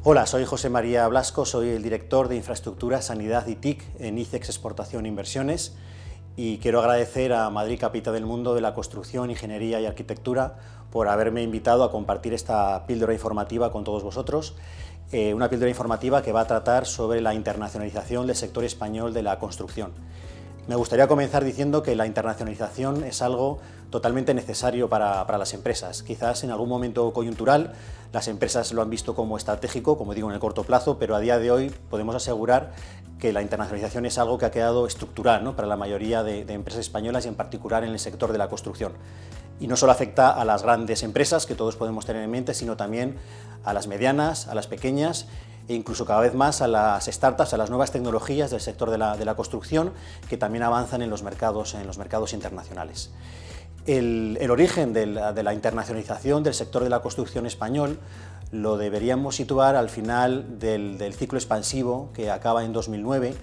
Hola, soy José María Blasco, soy el director de Infraestructura, Sanidad y TIC en ICEX Exportación e Inversiones y quiero agradecer a Madrid, capital del mundo de la construcción, ingeniería y arquitectura, por haberme invitado a compartir esta píldora informativa con todos vosotros. Una píldora informativa que va a tratar sobre la internacionalización del sector español de la construcción. Me gustaría comenzar diciendo que la internacionalización es algo totalmente necesario para las empresas. Quizás en algún momento coyuntural las empresas lo han visto como estratégico, como digo, en el corto plazo, pero a día de hoy podemos asegurar que la internacionalización es algo que ha quedado estructural, ¿no?, para la mayoría de empresas españolas y en particular en el sector de la construcción. Y no solo afecta a las grandes empresas, que todos podemos tener en mente, sino también a las medianas, a las pequeñas e incluso cada vez más a las startups, a las nuevas tecnologías del sector de la construcción, que también avanzan en los mercados internacionales. El origen de la internacionalización del sector de la construcción español lo deberíamos situar al final del ciclo expansivo que acaba en 2009,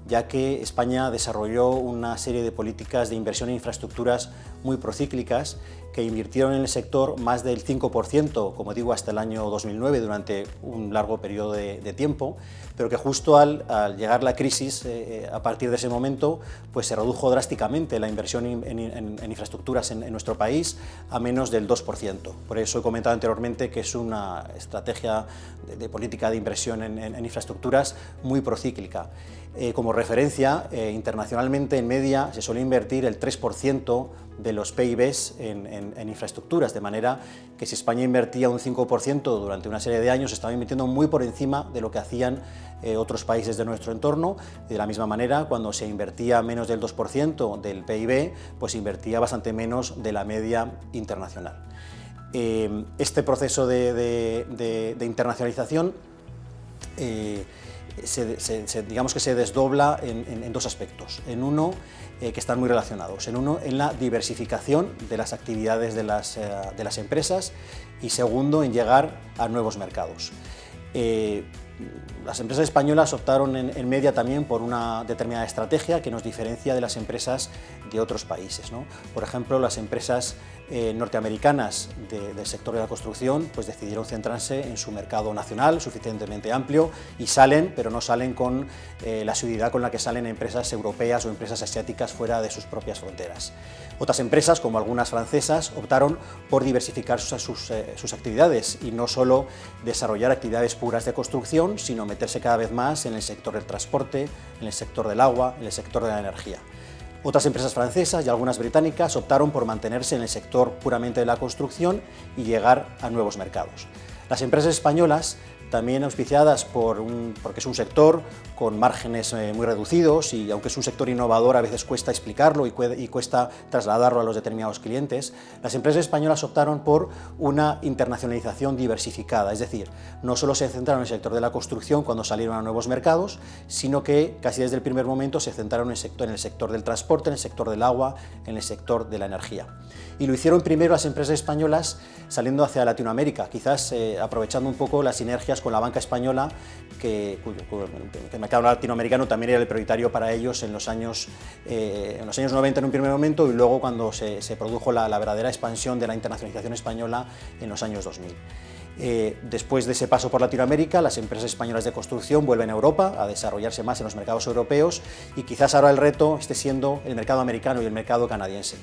ya que España desarrolló una serie de políticas de inversión en infraestructuras muy procíclicas que invirtieron en el sector más del 5%, como digo, hasta el año 2009, durante un largo periodo de tiempo, pero que justo al llegar la crisis, a partir de ese momento, pues se redujo drásticamente la inversión en infraestructuras en nuestro país a menos del 2%. Por eso he comentado anteriormente que es una estrategia de política de inversión en infraestructuras muy procíclica. Como referencia, internacionalmente en media se suele invertir el 3% de los PIBs en infraestructuras, de manera que si España invertía un 5% durante una serie de años, estaba invirtiendo muy por encima de lo que hacían otros países de nuestro entorno. De la misma manera, cuando se invertía menos del 2% del PIB, pues invertía bastante menos de la media internacional. Este proceso de internacionalización digamos que se desdobla en dos aspectos. En uno, que están muy relacionados. En uno, en la diversificación de las actividades de las empresas, y segundo, en llegar a nuevos mercados. Las empresas españolas optaron en media también por una determinada estrategia que nos diferencia de las empresas de otros países, ¿no? Por ejemplo, las empresas norteamericanas del sector de la construcción pues decidieron centrarse en su mercado nacional suficientemente amplio y salen, pero no salen con la asiduidad con la que salen empresas europeas o empresas asiáticas fuera de sus propias fronteras. Otras empresas, como algunas francesas, optaron por diversificar sus actividades y no solo desarrollar actividades puras de construcción, sino meterse cada vez más en el sector del transporte, en el sector del agua, en el sector de la energía. Otras empresas francesas y algunas británicas optaron por mantenerse en el sector puramente de la construcción y llegar a nuevos mercados. Las empresas españolas, también auspiciadas porque es un sector con márgenes muy reducidos y aunque es un sector innovador a veces cuesta explicarlo y cuesta trasladarlo a los determinados clientes, las empresas españolas optaron por una internacionalización diversificada, es decir, no solo se centraron en el sector de la construcción cuando salieron a nuevos mercados, sino que casi desde el primer momento se centraron en el sector del transporte, en el sector del agua, en el sector de la energía. Y lo hicieron primero las empresas españolas saliendo hacia Latinoamérica, quizás aprovechando un poco las sinergias con la banca española, que el mercado latinoamericano también era el prioritario para ellos en los años 90 en un primer momento y luego cuando se produjo la verdadera expansión de la internacionalización española en los años 2000. Después de ese paso por Latinoamérica, las empresas españolas de construcción vuelven a Europa a desarrollarse más en los mercados europeos y quizás ahora el reto esté siendo el mercado americano y el mercado canadiense.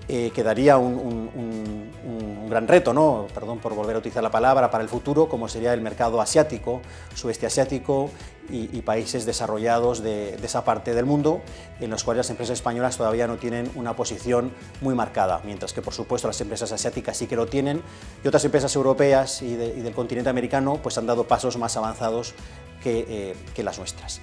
Quedaría un gran reto, ¿no? Perdón por volver a utilizar la palabra, para el futuro, como sería el mercado asiático, sudeste asiático y países desarrollados de esa parte del mundo, en los cuales las empresas españolas todavía no tienen una posición muy marcada, mientras que por supuesto las empresas asiáticas sí que lo tienen, y otras empresas europeas y del continente americano pues han dado pasos más avanzados que las nuestras.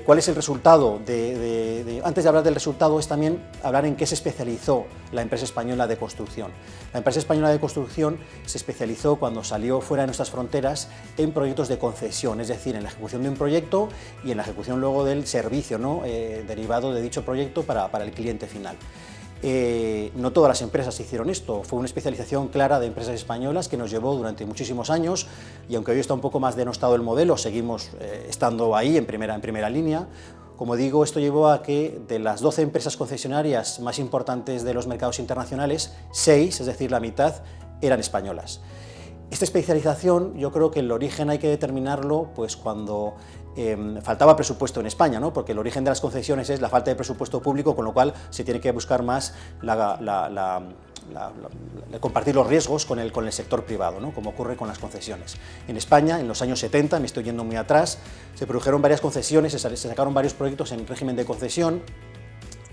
¿Cuál es el resultado? Antes de hablar del resultado es también hablar en qué se especializó la empresa española de construcción. La empresa española de construcción se especializó cuando salió fuera de nuestras fronteras en proyectos de concesión, es decir, en la ejecución de un proyecto y en la ejecución luego del servicio, ¿no?, derivado de dicho proyecto para el cliente final. No todas las empresas hicieron esto, fue una especialización clara de empresas españolas que nos llevó durante muchísimos años y aunque hoy está un poco más denostado el modelo, seguimos estando ahí en primera línea. Como digo, esto llevó a que de las 12 empresas concesionarias más importantes de los mercados internacionales, 6, es decir, la mitad, eran españolas. Esta especialización, yo creo que el origen hay que determinarlo pues cuando faltaba presupuesto en España, ¿no? Porque el origen de las concesiones es la falta de presupuesto público, con lo cual se tiene que buscar más compartir los riesgos con el sector privado, ¿no? Como ocurre con las concesiones. En España, en los años 70, me estoy yendo muy atrás, se produjeron varias concesiones, se sacaron varios proyectos en régimen de concesión,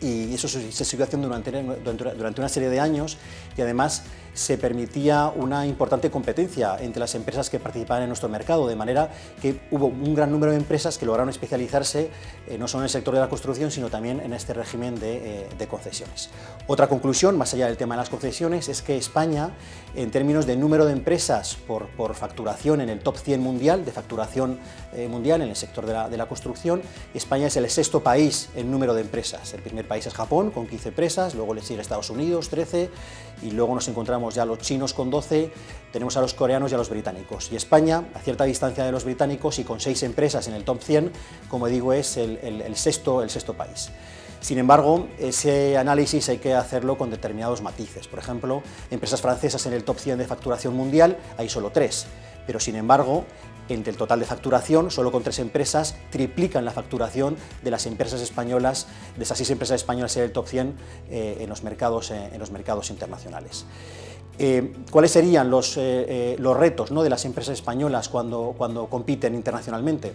y eso se siguió haciendo durante una serie de años, y además se permitía una importante competencia entre las empresas que participaban en nuestro mercado, de manera que hubo un gran número de empresas que lograron especializarse no solo en el sector de la construcción, sino también en este régimen de concesiones. Otra conclusión, más allá del tema de las concesiones, es que España, en términos de número de empresas por facturación en el top 100 mundial, de facturación mundial en el sector de la construcción, España es el sexto país en número de empresas. El primer país es Japón, con 15 empresas, luego le sigue Estados Unidos, 13, y luego nos encontramos ya los chinos con 12, tenemos a los coreanos y a los británicos. Y España, a cierta distancia de los británicos y con 6 empresas en el top 100, como digo, es el sexto país. Sin embargo, ese análisis hay que hacerlo con determinados matices. Por ejemplo, empresas francesas en el top 100 de facturación mundial hay solo 3, pero sin embargo, entre el total de facturación, solo con 3 empresas, triplican la facturación de las empresas españolas, de esas 6 empresas españolas en el top 100 en los mercados internacionales. ¿Cuáles serían los retos, ¿no?, de las empresas españolas cuando compiten internacionalmente?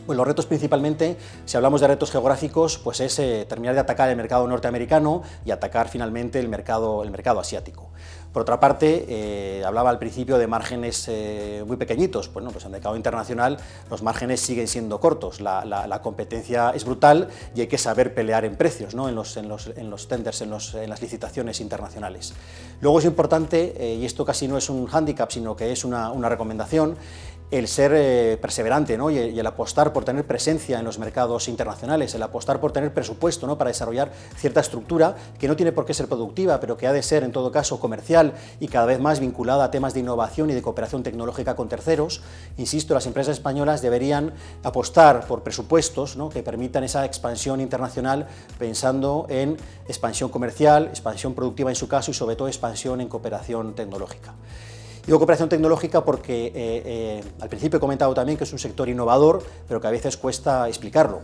Pues los retos principalmente, si hablamos de retos geográficos, pues es terminar de atacar el mercado norteamericano y atacar finalmente el mercado asiático. Por otra parte, hablaba al principio de márgenes muy pequeñitos. Bueno, pues en el mercado internacional los márgenes siguen siendo cortos, la competencia es brutal y hay que saber pelear en precios, ¿no?, en los tenders, en las licitaciones internacionales. Luego es importante, y esto casi no es un hándicap, sino que es una recomendación, el ser perseverante, ¿no?, y el apostar por tener presencia en los mercados internacionales, el apostar por tener presupuesto, ¿no?, para desarrollar cierta estructura que no tiene por qué ser productiva, pero que ha de ser en todo caso comercial y cada vez más vinculada a temas de innovación y de cooperación tecnológica con terceros. Insisto, las empresas españolas deberían apostar por presupuestos, ¿no?, que permitan esa expansión internacional, pensando en expansión comercial, expansión productiva en su caso y sobre todo expansión en cooperación tecnológica. Digo cooperación tecnológica porque al principio he comentado también que es un sector innovador, pero que a veces cuesta explicarlo.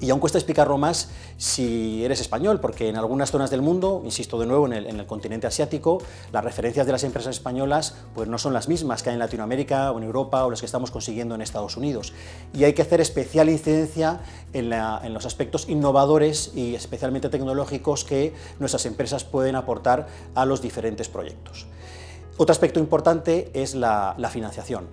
Y aún cuesta explicarlo más si eres español, porque en algunas zonas del mundo, insisto de nuevo, en el continente asiático, las referencias de las empresas españolas pues no son las mismas que hay en Latinoamérica o en Europa o las que estamos consiguiendo en Estados Unidos. Y hay que hacer especial incidencia en los aspectos innovadores y especialmente tecnológicos que nuestras empresas pueden aportar a los diferentes proyectos. Otro aspecto importante es la financiación.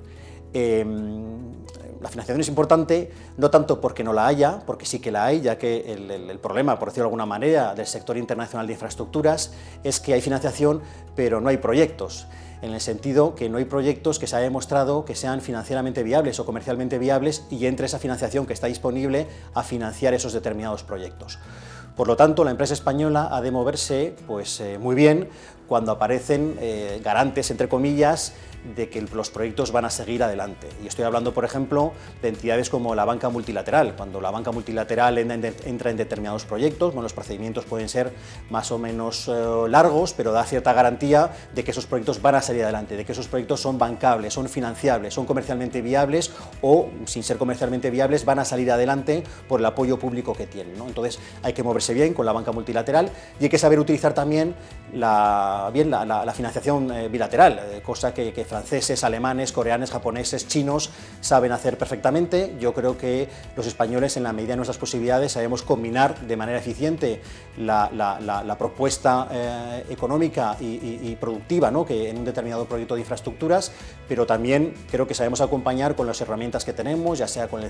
La financiación es importante no tanto porque no la haya, porque sí que la hay, ya que el problema, por decirlo de alguna manera, del sector internacional de infraestructuras es que hay financiación, pero no hay proyectos, en el sentido que no hay proyectos que se haya demostrado que sean financieramente viables o comercialmente viables y entre esa financiación que está disponible a financiar esos determinados proyectos. Por lo tanto, la empresa española ha de moverse pues, muy bien cuando aparecen garantes, entre comillas, de que los proyectos van a seguir adelante. Y estoy hablando, por ejemplo, de entidades como la banca multilateral. Cuando la banca multilateral entra en determinados proyectos, bueno, los procedimientos pueden ser más o menos largos, pero da cierta garantía de que esos proyectos van a salir adelante, de que esos proyectos son bancables, son financiables, son comercialmente viables o, sin ser comercialmente viables, van a salir adelante por el apoyo público que tienen, ¿no? Entonces hay que moverse bien con la banca multilateral y hay que saber utilizar también la financiación bilateral, cosa que franceses, alemanes, coreanos, japoneses, chinos saben hacer perfectamente. Yo creo que los españoles, en la medida de nuestras posibilidades, sabemos combinar de manera eficiente la propuesta económica y productiva, ¿no?, que en un determinado proyecto de infraestructuras, pero también creo que sabemos acompañar con las herramientas que tenemos, ya sea con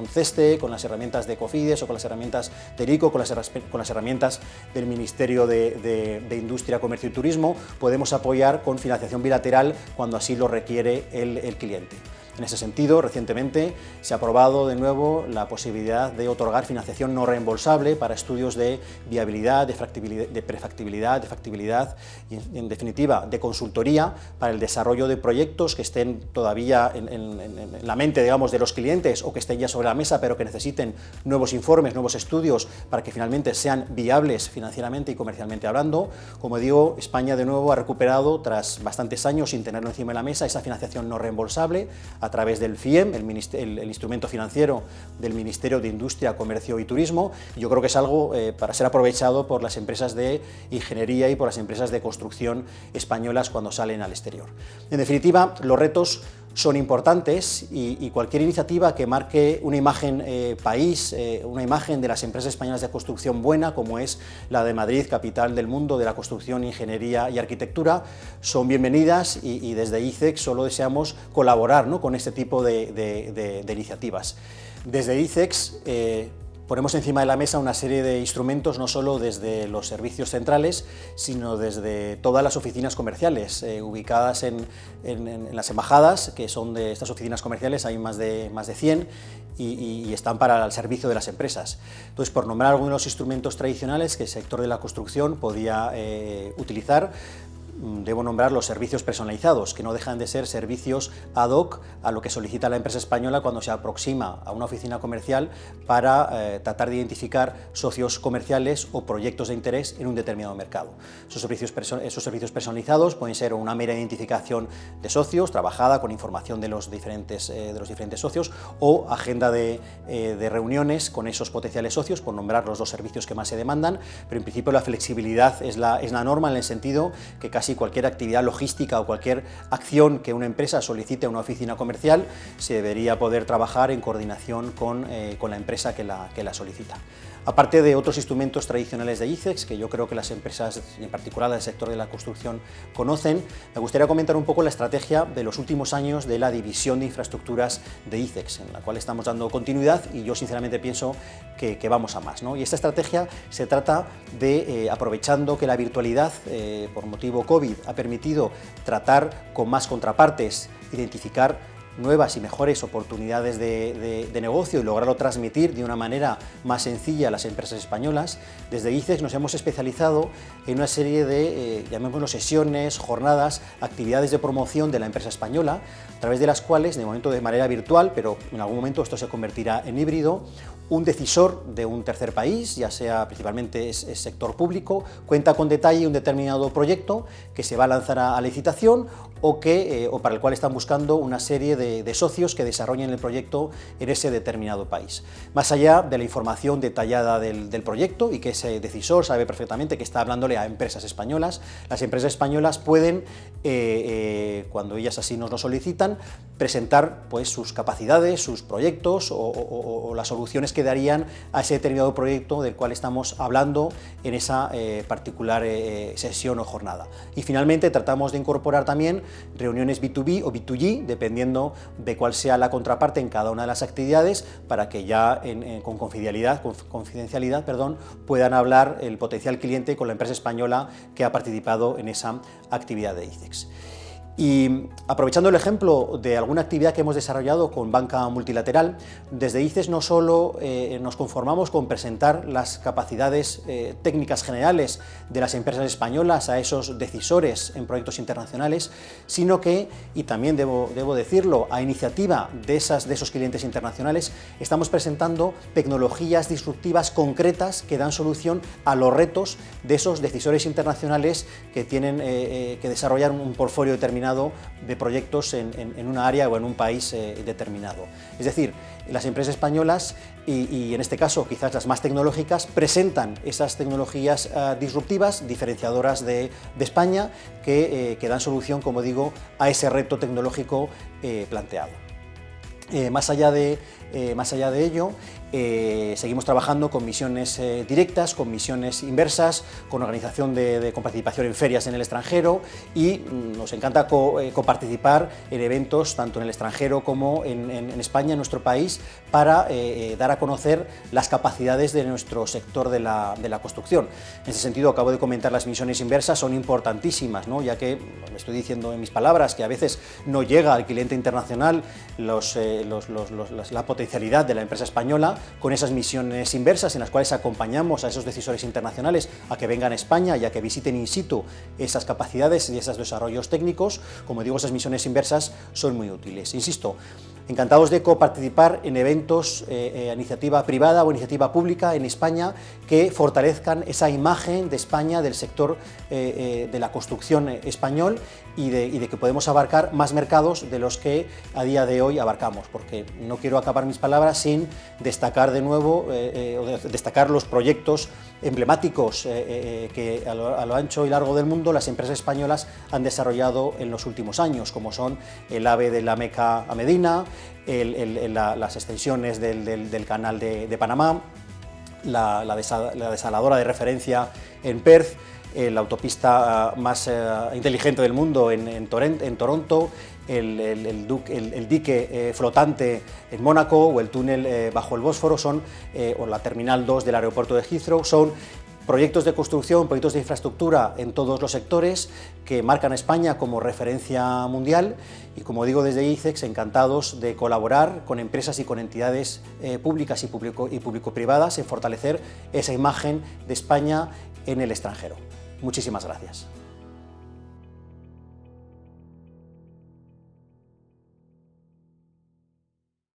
CESTE, con las herramientas de Cofides o con las herramientas del ICO, con las herramientas del Ministerio de Industria, Comercio y Turismo, podemos apoyar con financiación bilateral cuando así lo requiere el cliente. En ese sentido, recientemente se ha aprobado de nuevo la posibilidad de otorgar financiación no reembolsable para estudios de viabilidad, de prefactibilidad, de factibilidad y, en definitiva, de consultoría para el desarrollo de proyectos que estén todavía en la mente, digamos, de los clientes o que estén ya sobre la mesa, pero que necesiten nuevos informes, nuevos estudios para que finalmente sean viables financieramente y comercialmente hablando. Como digo, España de nuevo ha recuperado, tras bastantes años sin tenerlo encima de la mesa, esa financiación no reembolsable a través del FIEM, el instrumento financiero del Ministerio de Industria, Comercio y Turismo. Yo creo que es algo para ser aprovechado por las empresas de ingeniería y por las empresas de construcción españolas cuando salen al exterior. En definitiva, los retos son importantes y cualquier iniciativa que marque una imagen país, una imagen de las empresas españolas de construcción buena, como es la de Madrid, capital del mundo de la construcción, ingeniería y arquitectura, son bienvenidas y desde ICEX solo deseamos colaborar, ¿no?, con este tipo de iniciativas. Desde ICEX ponemos encima de la mesa una serie de instrumentos, no solo desde los servicios centrales, sino desde todas las oficinas comerciales ubicadas en las embajadas, que son de estas oficinas comerciales, hay más de 100 y están para el servicio de las empresas. Entonces, por nombrar algunos de los instrumentos tradicionales que el sector de la construcción podía utilizar, debo nombrar los servicios personalizados, que no dejan de ser servicios ad hoc a lo que solicita la empresa española cuando se aproxima a una oficina comercial para tratar de identificar socios comerciales o proyectos de interés en un determinado mercado. Esos servicios personalizados pueden ser una mera identificación de socios, trabajada con información de los diferentes socios, o agenda de reuniones con esos potenciales socios, por nombrar los dos servicios que más se demandan, pero en principio la flexibilidad es la norma, en el sentido que casi cualquier actividad logística o cualquier acción que una empresa solicite a una oficina comercial se debería poder trabajar en coordinación con la empresa que la solicita. Aparte de otros instrumentos tradicionales de ICEX, que yo creo que las empresas, en particular del sector de la construcción, conocen, me gustaría comentar un poco la estrategia de los últimos años de la división de infraestructuras de ICEX, en la cual estamos dando continuidad y yo sinceramente pienso que vamos a más, ¿no? Y esta estrategia se trata de, aprovechando que la virtualidad por motivo COVID ha permitido tratar con más contrapartes, identificar nuevas y mejores oportunidades de negocio y lograrlo transmitir de una manera más sencilla a las empresas españolas, desde ICEX nos hemos especializado en una serie de, llamémoslo, sesiones, jornadas, actividades de promoción de la empresa española, a través de las cuales, de momento de manera virtual, pero en algún momento esto se convertirá en híbrido, un decisor de un tercer país, ya sea principalmente es sector público, cuenta con detalle un determinado proyecto que se va a lanzar a licitación o para el cual están buscando una serie de socios que desarrollen el proyecto en ese determinado país. Más allá de la información detallada del proyecto y que ese decisor sabe perfectamente que está hablándole a empresas españolas, las empresas españolas pueden, cuando ellas así nos lo solicitan, presentar pues sus capacidades, sus proyectos o las soluciones que darían a ese determinado proyecto del cual estamos hablando en esa particular sesión o jornada. Y finalmente tratamos de incorporar también reuniones B2B o B2G, dependiendo de cuál sea la contraparte en cada una de las actividades, para que ya con confidencialidad, puedan hablar el potencial cliente con la empresa española que ha participado en esa actividad de ICEX. Y aprovechando el ejemplo de alguna actividad que hemos desarrollado con banca multilateral, desde ICEX no solo nos conformamos con presentar las capacidades técnicas generales de las empresas españolas a esos decisores en proyectos internacionales, sino que, y también debo decirlo, a iniciativa de esos clientes internacionales, estamos presentando tecnologías disruptivas concretas que dan solución a los retos de esos decisores internacionales que tienen que desarrollar un portfolio determinado de proyectos en una área o en un país determinado. Es decir, las empresas españolas, y en este caso quizás las más tecnológicas, presentan esas tecnologías disruptivas, diferenciadoras de España, que dan solución, como digo, a ese reto tecnológico planteado. Más allá de más allá de ello, seguimos trabajando con misiones directas, con misiones inversas, con organización con participación en ferias en el extranjero, y nos encanta coparticipar en eventos tanto en el extranjero como en España, en nuestro país, para dar a conocer las capacidades de nuestro sector de la construcción. En ese sentido, acabo de comentar, las misiones inversas son importantísimas, ¿no? Ya que, me estoy diciendo en mis palabras, que a veces no llega al cliente internacional la potencialidad de la empresa española, con esas misiones inversas en las cuales acompañamos a esos decisores internacionales a que vengan a España y a que visiten in situ esas capacidades y esos desarrollos técnicos. Como digo, esas misiones inversas son muy útiles. Insisto, encantados de coparticipar en eventos a iniciativa privada o iniciativa pública en España que fortalezcan esa imagen de España, del sector de la construcción español, y de que podemos abarcar más mercados de los que a día de hoy abarcamos, porque no quiero acabar mis palabras sin destacar de nuevo, destacar los proyectos emblemáticos que a lo ancho y largo del mundo las empresas españolas han desarrollado en los últimos años, como son el AVE de la Meca a Medina, las extensiones del canal de Panamá, la desaladora de referencia en Perth, la autopista más inteligente del mundo en Toronto, el dique flotante en Mónaco, o el túnel bajo el Bósforo, o la Terminal 2 del aeropuerto de Heathrow. Son proyectos de construcción, proyectos de infraestructura en todos los sectores que marcan a España como referencia mundial, y, como digo, desde ICEX, encantados de colaborar con empresas y con entidades públicas y público-privadas en fortalecer esa imagen de España en el extranjero. Muchísimas gracias.